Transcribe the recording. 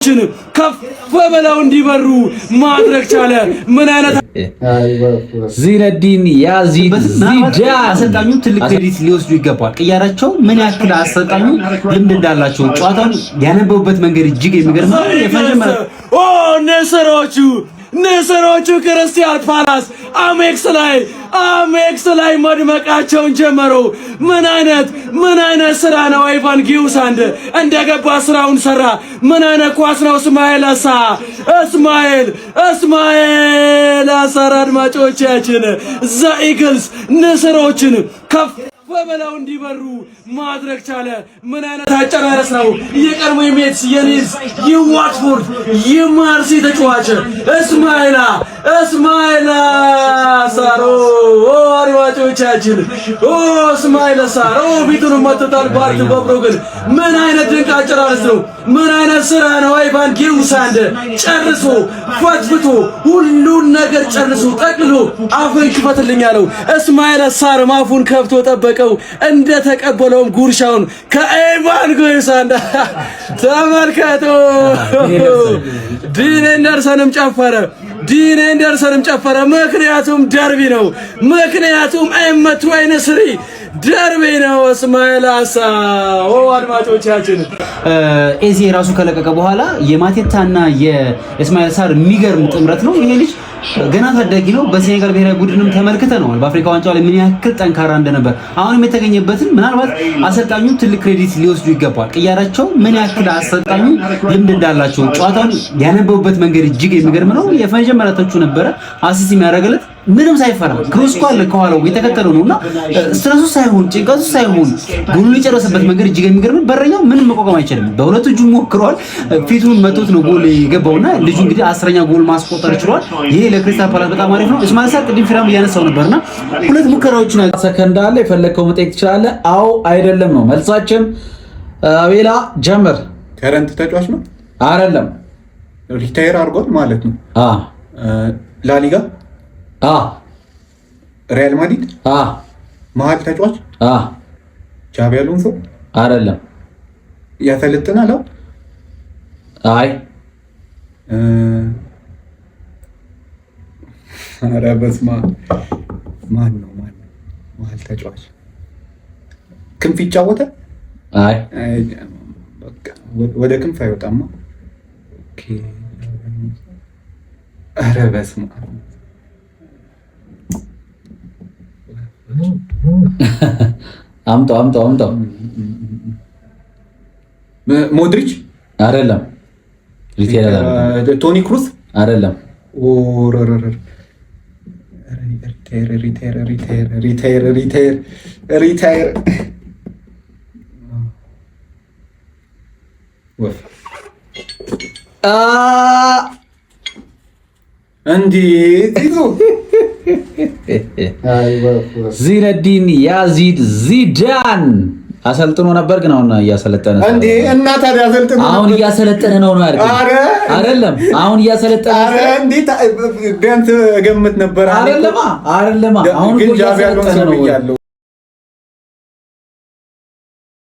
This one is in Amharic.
ከፍ በለው እንዲበሩ ማድረግ ቻለ። ምን አይነት ዚነዲን ያዚድ ዚዳን አሰልጣኙ ትልቅ ክሬዲት ሊወስዱ ይገባል። ቅያራቸው ምን ያክል አሰልጣኙ ልምድ እንዳላቸው ጨዋታውን ያነበቡበት መንገድ እጅግ የሚገርም ነው። የፈጀመረ ንስሮቹ ክርስቲያን ፓላስ አሜክስ ላይ መድመቃቸውን ጀመሩ። ምን አይነት ስራ ነው! ኢቫን ጊውሳንድ እንደገባ ስራውን ሰራ። ምን አይነት ኳስ ነው! እስማኤል አሳር አድማጮቻችን ዘኢግልስ ንስሮችን ከፍ በለው እንዲበሩ ማድረግ ቻለ። ምን አይነት አጨራረስ ነው! የቀድሞ የሜትስ የኒልስ የዋትፎርድ የማርሲ ተጫዋች እስማኤል ሳሮ አድማጮቻችን እስማኤል ሳሮ ፊቱን መጥቷል። ባርት በብሮግን ምን አይነት ድንቅ አጨራረስ ነው! ምን አይነት ስራ ነው! ኢቫን ጊውሳንድ ጨርሶ ፈትፍቶ ሁሉን ነገር ጨርሶ ጠቅሎ አፉን ክፈትልኝ ያለው እስማኤል ሳር አፉን ከፍቶ ጠበቀው። እንደ ተቀበለውም ጉርሻውን ከኢቫን ጊውሳንድ ተመልከቱ። ዲን ኤንደርሰንም ጨፈረ። ምክንያቱም ደርቢ ነው። ምክንያቱም ኤመቱ አይነስሪ ደርቢ ነው። እስማኤል አሳር አድማጮቻችን ኤዜ ራሱ ከለቀቀ በኋላ የማቴታና የእስማኤል ሳር የሚገርም ጥምረት ነው። ይሄ ልጅ ገና ታዳጊ ነው። በሴኔጋል ብሔራዊ ቡድንም ተመልክተነዋል። በአፍሪካ ዋንጫው ላይ ምን ያክል ጠንካራ እንደነበር አሁንም የተገኘበትን ምናልባት አሰልጣኙ ትልቅ ክሬዲት ሊወስዱ ይገባል። ቅያራቸው ምን ያክል አሰልጣኙ ልምድ እንዳላቸው ጨዋታውን ያነበቡበት መንገድ እጅግ የሚገርም ነው። የመጀመሪያ ተቹ ነበረ አሲስት የሚያደርግለት ምንም ሳይፈራ ክሮስኮ አለ ከኋላው የተከተለው ነውና ስትረሱ ሳይሆን ጭንቀቱ ሳይሆን ጎል የጨረሰበት መንገድ እጅግ የሚገርም። በረኛው ምንም መቋቋም አይችልም። በሁለት እጁ ሞክሯል። ፊቱን መቶት ነው ጎል የገባውና ልጁ እንግዲህ 10ኛ ጎል ማስቆጠር ችሏል። ይሄ ለክሪስታል ፓላስ በጣም አሪፍ ነው። እስማኤል ሳር ቅድም ፊራም እያነሳው ነበርና ሁለት ሙከራዎችን ሰከንድ አለ። የፈለከው መጠየቅ ትችላለህ። አዎ አይደለም ነው መልሳችን። አቤላ ጀምር። ከረንት ተጫዋች ነው አይደለም? ሪታየር አድርጓል ማለት ነው። ላሊጋ ሪያል ማድሪድ መሀል ተጫዋች ጃቪ አሎንሶ አይደለም? ያሰለጥናል? አይ ኧረ በስመ አብ ማን ነው መሀል ተጫዋች ክንፍ ይጫወታል? አይ በቃ ወደ ክንፍ አይወጣማ። ኦኬ ኧረ በስመ አብ አምጣው ሞድሪች አይደለም? ቶኒ ክሩስ አይደለም? ሪታየር እንዴት ይዞ ዚነዲን ያዚድ ዚዳን አሰልጥኖ ነበር፣ ግን አሁን እያሰለጠነ ነው እንዴ? እና ታዲያ አሰልጥኖ አሁን እያሰለጠነ ነው አይደል? አይደለም አሁን እያሰለጠነ ነው። እንዴ ቢያንስ ገምት ነበር አይደለም? አሁን ግን ጃቪ አሎንሶ ነው ያለው።